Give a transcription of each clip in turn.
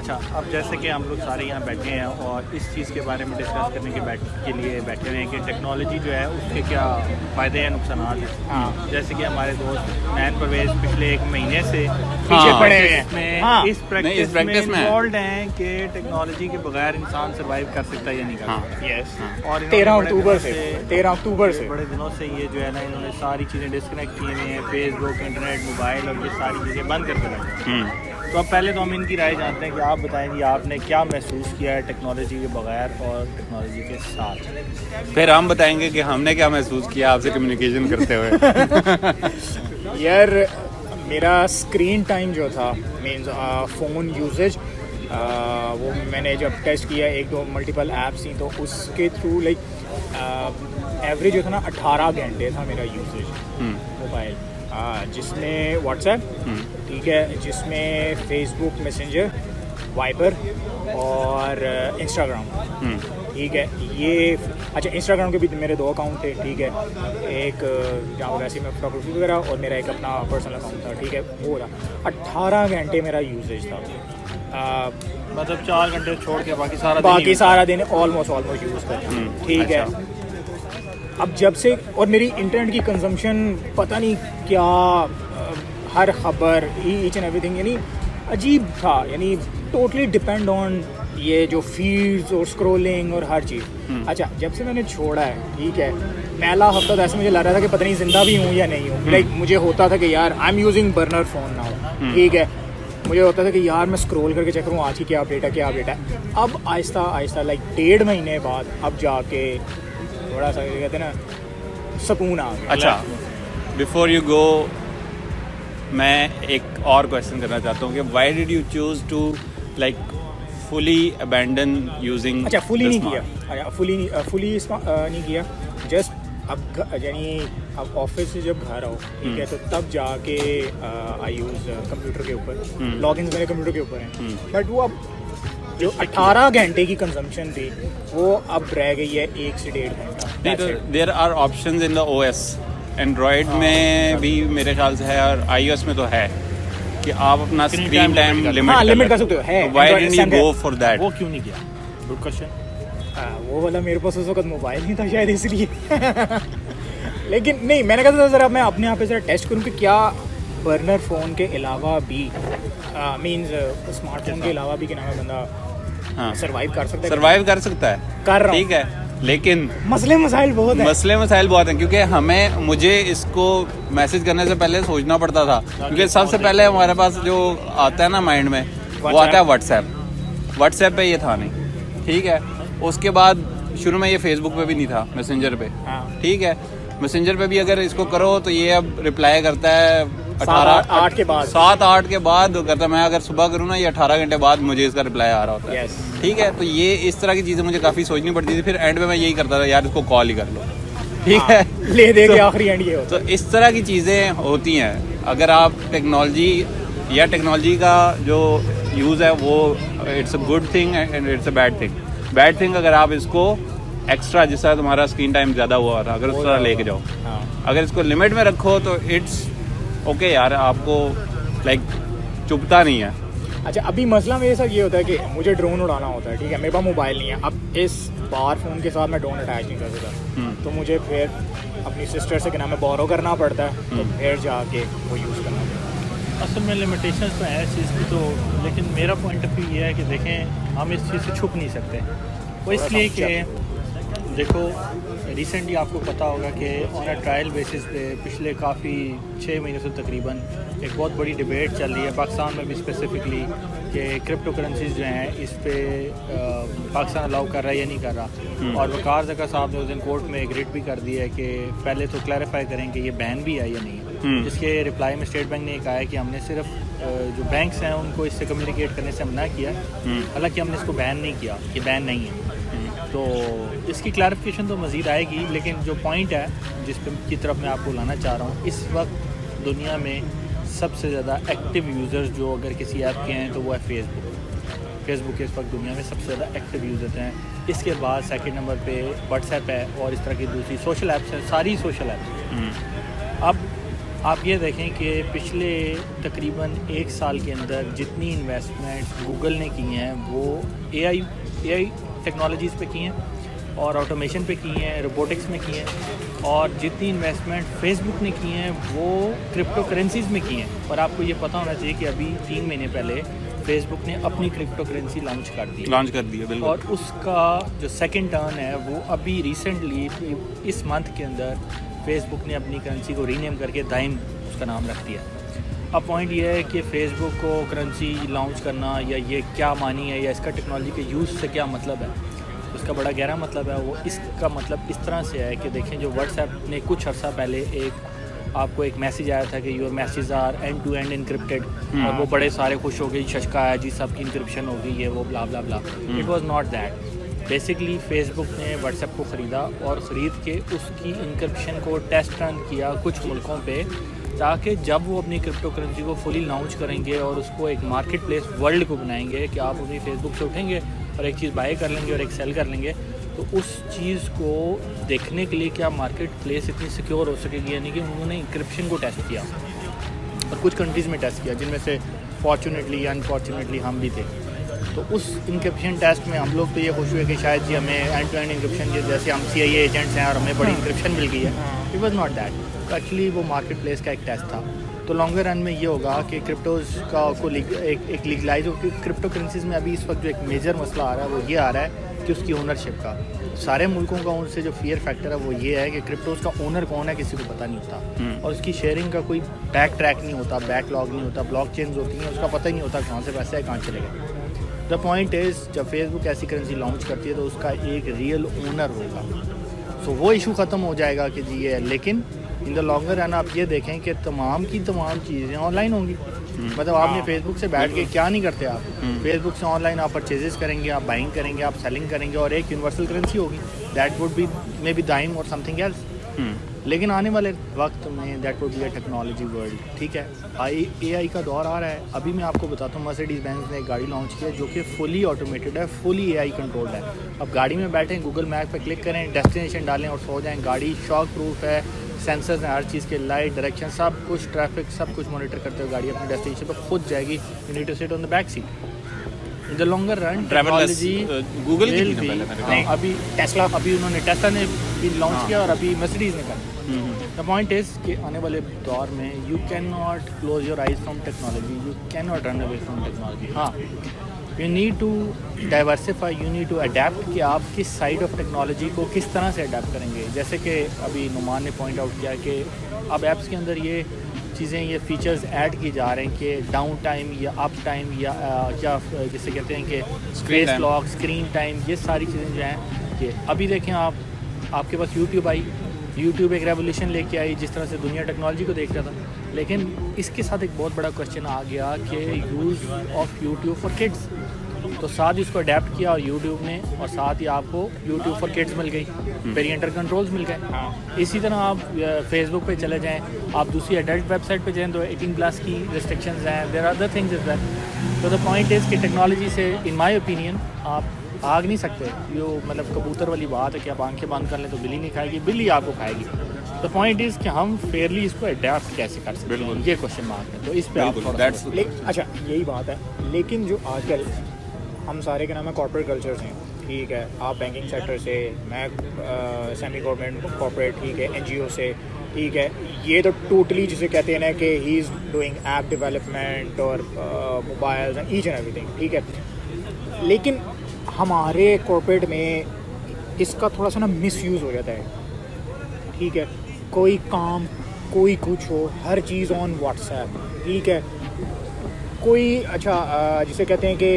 अच्छा, अब जैसे कि हम लोग सारे यहाँ बैठे हैं और इस चीज़ के बारे में डिस्कस करने के लिए बैठे हुए हैं कि टेक्नोलॉजी जो है उसके क्या फ़ायदे हैं, नुकसान हैं। हाँ। जैसे कि हमारे दोस्त नैन परवेज़ पिछले 1 महीने से पीछे पड़े हुए हैं। में हाँ। इस प्रैक्टिस में इन्वॉल्व हैं कि टेक्नोलॉजी के बगैर इंसान सर्वाइव कर सकता है या नहीं कर सकता। यस। और 13 अक्टूबर से बड़े दिनों से ये जो है ना, इन्होंने सारी चीज़ें डिस्कनेक्ट की हुई हैं, फेसबुक, इंटरनेट, मोबाइल और ये सारी चीज़ें बंद करके रखी। तो अब पहले तो हम इनकी राय जानते हैं कि आप बताएं कि आपने क्या महसूस किया है टेक्नोलॉजी के बगैर और टेक्नोलॉजी के साथ। फिर हम बताएंगे कि हमने क्या महसूस किया आपसे कम्युनिकेशन करते हुए। यार मेरा स्क्रीन टाइम जो था मीन्स फ़ोन यूजेज वो मैंने जब टेस्ट किया 1-2 मल्टीपल ऐप्स थी तो उसके थ्रू लाइक एवरेज जो था ना 18 घंटे था मेरा यूजेज मोबाइल, जिसमें व्हाट्सएप, ठीक है, जिसमें फेसबुक मैसेंजर, वाइबर और इंस्टाग्राम, ठीक है। ये अच्छा, इंस्टाग्राम के भी मेरे 2 अकाउंट थे, ठीक है, एक जहाँ वैसे मैं फोटोग्राफी वगैरह और मेरा एक अपना पर्सनल अकाउंट था, ठीक है, वो था। 18 घंटे मेरा यूजेज था, मतलब 4 घंटे छोड़ के बाकी सारा दिन ऑलमोस्ट यूज़ करता, ठीक है। अब जब से और मेरी इंटरनेट की कंजम्पशन पता नहीं क्या, हर खबर ईच एंड एवरीथिंग यानी अजीब था, यानी टोटली डिपेंड ऑन ये जो फीड्स और स्क्रॉलिंग और हर चीज़। अच्छा, जब से मैंने छोड़ा है, ठीक है, पहला हफ्ता तो ऐसे मुझे लग रहा था कि पता नहीं जिंदा भी हूँ या नहीं हूँ। लाइक मुझे होता था कि यार I am using burner phone now, ठीक है, मुझे होता था कि यार मैं स्क्रॉल करके चेक करूँ आज की क्या अपडेट है। अब आहिस्ता आहिस्ता लाइक 1.5 महीने बाद अब जाके थोड़ा सा कहते हैं ना सुकून आ गया। अच्छा, बिफोर यू गो मैं एक और क्वेश्चन करना चाहता हूँ कि why did you choose to like fully abandon using. अच्छा, फुली नहीं किया, अच्छा फुली नहीं किया, जस्ट अब यानी अब ऑफिस से जब घर आओ, ठीक है, तो तब जाके आई यूज़ कंप्यूटर के ऊपर, लॉगिन्स मेरे कंप्यूटर के ऊपर हैं, बट वो अब जो 18 घंटे की कंजम्पशन थी वो अब रह गई है 1 से 1.5 घंटा। There are options in the OS, Android में भी मेरे ख्याल से है और iOS में तो है कि आप अपना स्क्रीन टाइम लिमिट कर सकते हो। है, why didn't you go for that? वो क्यों नहीं किया? Good question. वो वाला मेरे पास उस वक्त मोबाइल नहीं था शायद, इसलिए। लेकिन नहीं, मैंने कहा था ज़रा मैं अपने आप पे ज़रा टेस्ट करूँ कि क्या बर्नर फ़ोन के अलावा भी मीन्स स्मार्टफोन के अलावा भी कि नाम है बंदा सर्वाइव कर सकता है। कर रहा हूँ, ठीक है, लेकिन मसले मसाइल बहुत हैं, क्योंकि मुझे इसको मैसेज करने से पहले सोचना पड़ता था, क्योंकि सबसे पहले हमारे पास जो आता है ना माइंड में वो आता है व्हाट्सएप पे ये था नहीं, ठीक है। उसके बाद शुरू में ये फेसबुक पे भी नहीं था, मैसेंजर पे, ठीक है, मैसेंजर पे भी अगर इसको करो तो ये अब रिप्लाई करता है 7-8 के बाद, 7-8 के बाद करता। मैं अगर सुबह करूँ ना, ये 18 घंटे बाद मुझे इसका रिप्लाई आ रहा होता है, ठीक है। तो ये इस तरह की चीज़ें मुझे काफ़ी सोचनी पड़ती थी, फिर एंड में मैं यही करता था, यार इसको कॉल ही कर लो, ठीक है, ले देंगे आखिरी एंड ये होता। तो इस तरह की चीज़ें होती हैं। अगर आप टेक्नोलॉजी का जो यूज़ है वो it's a good thing and it's a bad thing अगर आप इसको एक्स्ट्रा, जिस तरह तुम्हारा स्क्रीन टाइम ज़्यादा हुआ था, अगर उस तरह लेके जाओ, अगर इसको लिमिट में रखो तो इट्स ओके यार, आपको लाइक चुभता नहीं है। अच्छा, अभी मसला मेरे साथ ये होता है कि मुझे ड्रोन उड़ाना होता है, ठीक है, मेरे पास मोबाइल नहीं है। अब इस बार फ़ोन के साथ मैं ड्रोन अटैच नहीं कर सकता, तो मुझे फिर अपनी सिस्टर से क्या नाम है बोरो करना पड़ता है, तो फिर जाके वो यूज़ करना पड़ता है। असल में लिमिटेशंस तो है इस चीज़ की, तो लेकिन मेरा पॉइंट ऑफ व्यू ये है कि देखें, हम इस चीज़ से छुप नहीं सकते। वो इसलिए कि देखो, रिसेंटली आपको पता होगा कि ऑन अ ट्रायल बेसिस पे पिछले काफ़ी 6 महीने से तकरीबन एक बहुत बड़ी डिबेट चल रही है पाकिस्तान में भी स्पेसिफिकली कि क्रिप्टो करेंसीज जो हैं इस पे पाकिस्तान अलाउ कर रहा है या नहीं कर रहा। और वकार ज़का साहब ने उस दिन कोर्ट में एक रिट भी कर दिया है कि पहले तो क्लैरिफाई करें कि ये बैन भी है या नहीं है। जिसके रिप्लाई में स्टेट बैंक ने कहा है कि हमने सिर्फ जो बैंक्स हैं उनको इससे कम्युनिकेट करने से मना किया, हालांकि हमने इसको बैन नहीं किया, ये बैन नहीं है। तो इसकी क्लैरिफिकेशन तो मज़ीद आएगी, लेकिन जो पॉइंट है जिस की तरफ मैं आपको लाना चाह रहा हूँ, इस वक्त दुनिया में सबसे ज़्यादा एक्टिव यूज़र्स जो अगर किसी ऐप के हैं तो वो है फेसबुक के इस वक्त दुनिया में सबसे ज़्यादा एक्टिव यूज़र्स हैं। इसके बाद सेकंड नंबर पे व्हाट्सएप है और इस तरह की दूसरी सोशल ऐप्स हैं, सारी सोशल ऐप्स। अब आप ये देखें कि पिछले तकरीबन 1 साल के अंदर जितनी इन्वेस्टमेंट गूगल ने की हैं वो एआई टेक्नोलॉजीज़ पे की हैं और ऑटोमेशन पे की हैं, रोबोटिक्स में की हैं, और जितनी इन्वेस्टमेंट फेसबुक ने की हैं वो क्रिप्टो करेंसीज़ में की हैं। पर आपको ये पता होना चाहिए कि अभी 3 महीने पहले फेसबुक ने अपनी क्रिप्टो करेंसी लॉन्च कर दी बिल्कुल। और उसका जो सेकंड टर्न है वो अभी रिसेंटली इस मंथ के अंदर फेसबुक ने अपनी करेंसी को रीनेम करके दाइम उसका नाम रख दिया। अब पॉइंट ये है कि फ़ेसबुक को करेंसी लॉन्च करना या ये क्या मानी है या इसका टेक्नोलॉजी के यूज़ से क्या मतलब है, उसका बड़ा गहरा मतलब है। वो इसका मतलब इस तरह से है कि देखें, जो व्हाट्सएप ने कुछ अर्सा पहले आपको एक मैसेज आया था कि your message are end to end encrypted, और वो बड़े सारे खुश हो गए, शशका है जी, सबकी इनक्रिप्शन हो गई है, वो blah blah blah. It was not that. Basically Facebook ने व्हाट्सएप को ख़रीदा और ख़रीद के उसकी इनक्रिप्शन को टेस्ट रन किया कुछ मुल्कों पे, ताकि जब वो अपनी क्रिप्टो करेंसी को फुली लॉन्च करेंगे और उसको एक मार्केट प्लेस वर्ल्ड को बनाएंगे कि आप अपनी फेसबुक से उठेंगे और एक चीज़ बाय कर लेंगे और एक सेल कर लेंगे, तो उस चीज़ को देखने के लिए क्या मार्केट प्लेस इतनी सिक्योर हो सकेगी। यानी कि उन्होंने इंक्रिप्शन को टेस्ट किया और कुछ कंट्रीज़ में टेस्ट किया, जिनमें से फॉर्चुनेटली या अनफॉर्चुनेटली हम भी थे। तो उस इंक्रिप्शन टेस्ट में हम लोग तो ये खुश हुए कि शायद जी हमें एंड टू एंड इंक्रिप्शन के जैसे हम CIA एजेंट्स हैं और हमें बड़ी इंक्रिप्शन मिल गई है। It was not that. तो एक्चुअली वो मार्केट प्लेस का एक टेस्ट था। तो लॉन्गर रन में ये होगा कि क्रिप्टोज़ का को एक लीगलाइज हो। क्रिप्टो करेंसीज़ में अभी इस वक्त जो एक मेजर मसला आ रहा है वो ये आ रहा है कि उसकी ओनरशिप का। सारे मुल्कों का उनसे जो फियर फैक्टर है वो ये है कि क्रिप्टोज़ का ओनर कौन है किसी को पता नहीं होता, और उसकी शेयरिंग का कोई बैक ट्रैक नहीं होता, बैकलॉग नहीं होता, ब्लॉक चेन्स होती हैं, उसका पता ही नहीं होता कहाँ से पैसा है, कहाँ चले गए। द पॉइंट इज़, जब फेसबुक ऐसी करेंसी लॉन्च करती है तो उसका एक रियल ओनर होगा। सो वो इशू ख़त्म हो जाएगा कि जी ये है। लेकिन इन द लॉन्गर रन आप ये देखें कि तमाम की तमाम चीज़ें ऑनलाइन होंगी। मतलब आपने फेसबुक से बैठ के क्या नहीं करते आप, फेसबुक से ऑनलाइन आप परचेजेस करेंगे, आप बाइंग करेंगे, आप सेलिंग करेंगे, और एक यूनिवर्सल करेंसी होगी, that would be maybe dime और समथिंग एल्स। लेकिन आने वाले वक्त में that would be a technology world. ठीक है, AI का दौर आ रहा है। अभी मैं आपको बताता हूँ, मर्सिडीज़ बेंज ने एक गाड़ी लॉन्च की है जो कि फुली ऑटोमेटेड है, फुली AI कंट्रोल्ड है। अब गाड़ी में बैठें, गूगल मैप पे क्लिक करें, डेस्टिनेशन डालें और सो जाएं। गाड़ी शॉक प्रूफ है, सेंसर्स हैं हर चीज़ के, लाइट, डायरेक्शन, सब कुछ, ट्रैफिक, सब कुछ मॉनिटर करते हुए गाड़ी अपनी डेस्टिनेशन पर खुद जाएगी। You need to sit on the back seat. In the longer run technology Google की will थी be- ना पहले मेरा। अभी टेस्ला, अभी उन्होंने टेस्ला ने भी लॉन्च किया और अभी मर्सिडीज़ ने कर। द पॉइंट इज़ कि आने वाले दौर में you can not close your eyes from technology, you can not run away from technology. हाँ, you need to diversify, you need to adapt कि आप किस साइड ऑफ टेक्नोलॉजी को किस तरह से अडेप्ट करेंगे। जैसे कि अभी नुमान ने पॉइंट आउट किया कि अब ऐप्स के अंदर ये चीज़ें, ये फीचर्स ऐड की जा रहे हैं कि डाउन टाइम या अप टाइम या क्या जिसे कहते हैं कि स्पेस लॉक, स्क्रीन टाइम, ये सारी चीज़ें जो हैं कि अभी देखें आपके पास यूट्यूब आई, यूट्यूब एक रेवोल्यूशन लेके आई जिस तरह से दुनिया टेक्नोलॉजी को देख रहा था। लेकिन इसके साथ एक बहुत बड़ा क्वेश्चन आ गया कि use of YouTube for kids. तो साथ ही इसको अडेप्ट किया और यूट्यूब ने, और साथ ही आपको यूट्यूब फॉर किड्स मिल गई, पेरेंटल कंट्रोल्स मिल गए। इसी तरह आप फेसबुक पे चले जाएं, आप दूसरी एडल्ट वेबसाइट पे जाएं तो 18+ की रिस्ट्रिक्शंस हैं, there are other things is that. तो द पॉइंट इज़ कि टेक्नोलॉजी से इन माय ओपिनियन आप भाग नहीं सकते। यो मतलब कबूतर वाली बात है कि आप आंखें बंद कर लें तो बिल्ली नहीं खाएगी, बिल्ली आपको खाएगी। द पॉइंट इज़ कि हम फेयरली इसको अडेप्ट कैसे कर सकते हैं, ये क्वेश्चन मार्क है। तो इस पे आप थोड़ा अच्छा, यही बात है। लेकिन जो आजकल हम सारे के नाम है कॉर्पोरेट कल्चर हैं, ठीक है, आप बैंकिंग सेक्टर से, मैं सेमी गवर्नमेंट कॉर्पोरेट, ठीक है, NGO से, ठीक है, ये तो टोटली जिसे कहते हैं ना कि he is doing app development और mobiles and each and everything, ठीक है। लेकिन हमारे कॉर्पोरेट में इसका थोड़ा सा ना मिसयूज़ हो जाता है, ठीक है। कोई काम, कोई कुछ हो, हर चीज़ ऑन व्हाट्सएप, ठीक है। कोई अच्छा जिसे कहते हैं कि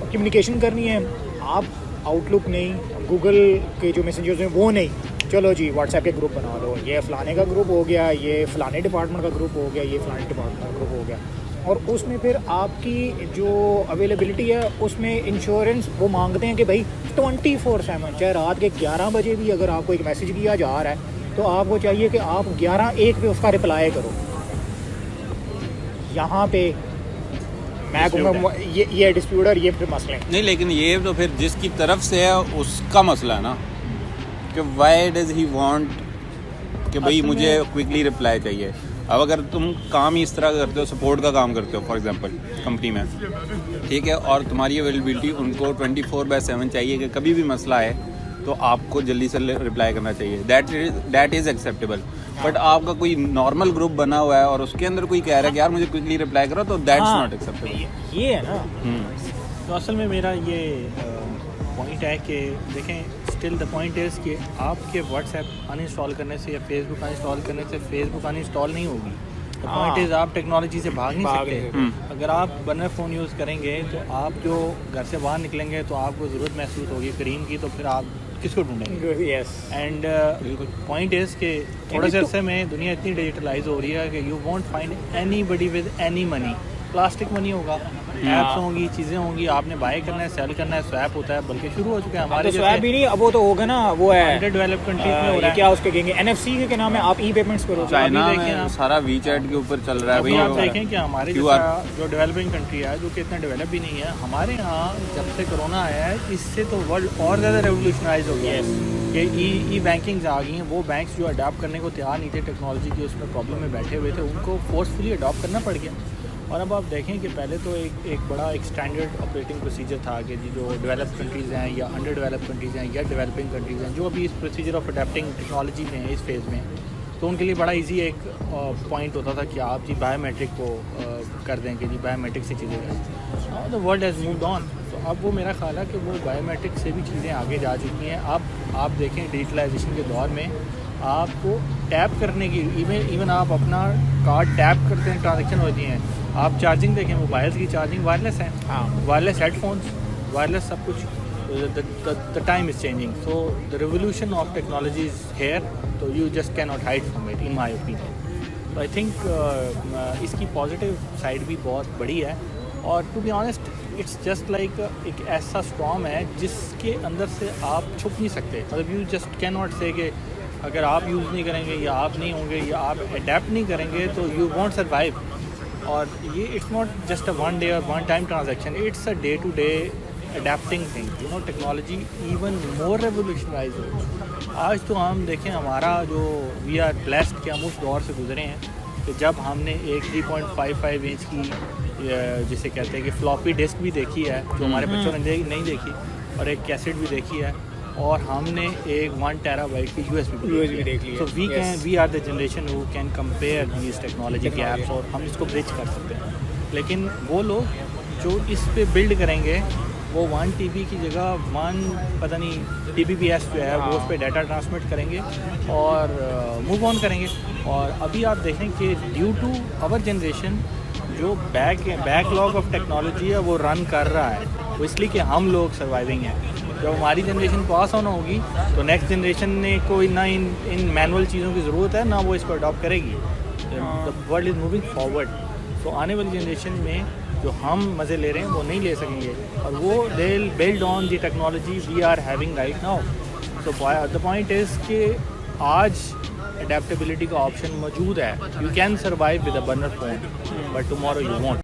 कम्युनिकेशन करनी है, आप आउटलुक नहीं, गूगल के जो मैसेंजर्स हैं वो नहीं, चलो जी व्हाट्सएप के ग्रुप बना लो, ये फ़लाने का ग्रुप हो गया, ये फ़लाने डिपार्टमेंट का ग्रुप हो गया, ये फ़लाने डिपार्टमेंट का ग्रुप हो गया। और उसमें फिर आपकी जो अवेलेबिलिटी है उसमें इंश्योरेंस वो मांगते हैं कि भाई 24/7, चाहे रात के 11 बजे भी अगर आपको एक मैसेज किया जा रहा है तो आपको चाहिए कि आप 11:01 पे उसका रिप्लाई करो। यहाँ पे मैं कहूँगा ये डिस्प्यूट और ये फिर मसले नहीं, लेकिन ये तो फिर जिसकी तरफ से है उसका मसला है ना, कि वाई डज ही वांट कि भाई मुझे क्विकली रिप्लाई चाहिए। अब अगर तुम काम ही इस तरह करते हो, सपोर्ट का काम करते हो फॉर एग्जांपल कंपनी में, ठीक है, और तुम्हारी अवेलेबिलिटी उनको 24/7 चाहिए कि कभी भी मसला है तो आपको जल्दी से रिप्लाई करना चाहिए, दैट इज़ एक्सेप्टेबल। बट आपका कोई नॉर्मल ग्रुप बना हुआ है और उसके अंदर कोई कह रहा है कि यार मुझे क्विकली रिप्लाई करो, तो दैट्स नॉट एक्सेप्टेबल। ये है ना, तो असल में मेरा ये पॉइंट है कि देखें, स्टिल द पॉइंट इज़ कि आपके व्हाट्सएप अनइंस्टॉल करने से या फेसबुक अनइंस्टॉल करने से फेसबुक अनइंस्टॉल नहीं होगी। द पॉइंट इज़ आप टेक्नोलॉजी से भाग नहीं सकते। अगर आप बर्नर फ़ोन यूज़ करेंगे तो आप जो घर से बाहर निकलेंगे तो आपको ज़रूरत महसूस होगी करीम की, तो फिर आप किसको ढूंढेंगे? यस। एंड पॉइंट इज़ कि थोड़े से अरसे में दुनिया इतनी डिजिटलाइज हो रही है कि you want find any buddy with any money. Plastic money होगा, ऐप्स होंगी, चीज़ें होंगी, आपने बाय करना है, सेल करना है, स्वैप होता है, बल्कि शुरू हो चुका है हमारे। तो स्वैप भी नहीं, अब वो तो होगा ना, वो है अंडर डेवलप्ड कंट्रीज में हो रहा है। क्या उसके कहेंगे, NFC के नाम है, आप ई पेमेंट्स करो। चाइना अभी देखें में आप- सारा वीचैट के ऊपर चल रहा है अभी भाई। आप देखें कि हमारे QR जैसा जो डेवलपिंग कंट्री है, जो कि इतना डेवलप भी नहीं है, हमारे यहाँ जब से कोरोना आया है, इससे तो वर्ल्ड और ज़्यादा रेवोल्यूशनाइज हो गया है कि ई बैंकिंग्स आ गई हैं। वो बैंक्स जो अडॉप्ट करने को तैयार नहीं थे टेक्नोलॉजी की, उसमें प्रॉब्लम में बैठे हुए थे, उनको फोर्सफुली अडॉप्ट करना पड़ गया। और अब आप देखें कि पहले तो एक बड़ा एक स्टैंडर्ड ऑपरेटिंग प्रोसीजर था कि जी जो डेवलप्ड कंट्रीज़ हैं या अंडर डेवलप्ड कंट्रीज़ हैं या डेवलपिंग कंट्रीज़ हैं, जो अभी इस प्रोसीजर ऑफ अडेप्टिंग टेक्नोलॉजी में है इस फेज़ में, तो उनके लिए बड़ा इजी एक पॉइंट होता था कि आप जी बायोमेट्रिक को कर दें कि जी बायोमेट्रिक से चीज़ें करें। The world has moved on. तो अब वो मेरा ख्याल है कि वो बायोमेट्रिक से भी चीज़ें आगे जा चुकी हैं। अब आप देखें डिजिटलाइजेशन के दौर में आपको टैप करने की, इवन आप अपना कार्ड टैप करते हैं, ट्रांजेक्शन होती हैं। आप चार्जिंग देखें, मोबाइल्स की चार्जिंग वायरलेस है, वायरलेस हेडफोन्स, वायरलेस सब कुछ। The time is changing, so the revolution of technology is here, तो you just can not hide from it in my opinion. तो आई थिंक इसकी पॉजिटिव साइड भी बहुत बड़ी है। और to be honest it's just like एक ऐसा स्टॉर्म है जिसके अंदर से आप छुप नहीं सकते। मतलब यू जस्ट कैन नॉट से कि अगर आप यूज़ नहीं करेंगे या आप नहीं होंगे या आप अडेप्ट नहीं करेंगे तो यू वॉन्ट सर्वाइव। और ये it's not just a one day और one time transaction, it's a day to day adapting thing. You know technology even more revolutionise हो। आज तो हम देखें हमारा जो वी आर ब्लेस्ड कि हम उस दौर से गुजरे हैं कि जब हमने एक 3.55 इंच की जिसे कहते हैं कि फ्लॉपी डिस्क भी देखी है, जो हमारे बच्चों ने नहीं देखी, और एक कैसेट भी देखी है, और हमने एक 1 टेराबाइट की USB देख ली है। So we are the generation who can compare these technology gaps, और हम इसको ब्रिज कर सकते हैं। लेकिन वो लोग जो इस पे बिल्ड करेंगे वो 1 TB की जगह 1 पता नहीं TBPS जो है वो उस पर डाटा ट्रांसमिट करेंगे और मूव ऑन करेंगे। और अभी आप देखें कि ड्यू टू आवर जनरेशन जो बैकलॉग ऑफ टेक्नोलॉजी है वो रन कर रहा है, वो इसलिए कि हम लोग सर्वाइविंग हैं। जब हमारी जनरेशन पास ऑन होगी तो नेक्स्ट जनरेशन ने कोई ना इन मैनुअल चीज़ों की ज़रूरत है, ना वो इसको अडॉप्ट करेगी। The world is moving forward. So आने वाली जनरेशन में जो हम मज़े ले रहे हैं वो नहीं ले सकेंगे, और वो they will build on the technology we are having right now. So the point is कि आज अडेप्टेबिलिटी का ऑप्शन मौजूद है। You can survive with a burner phone, but tomorrow you want.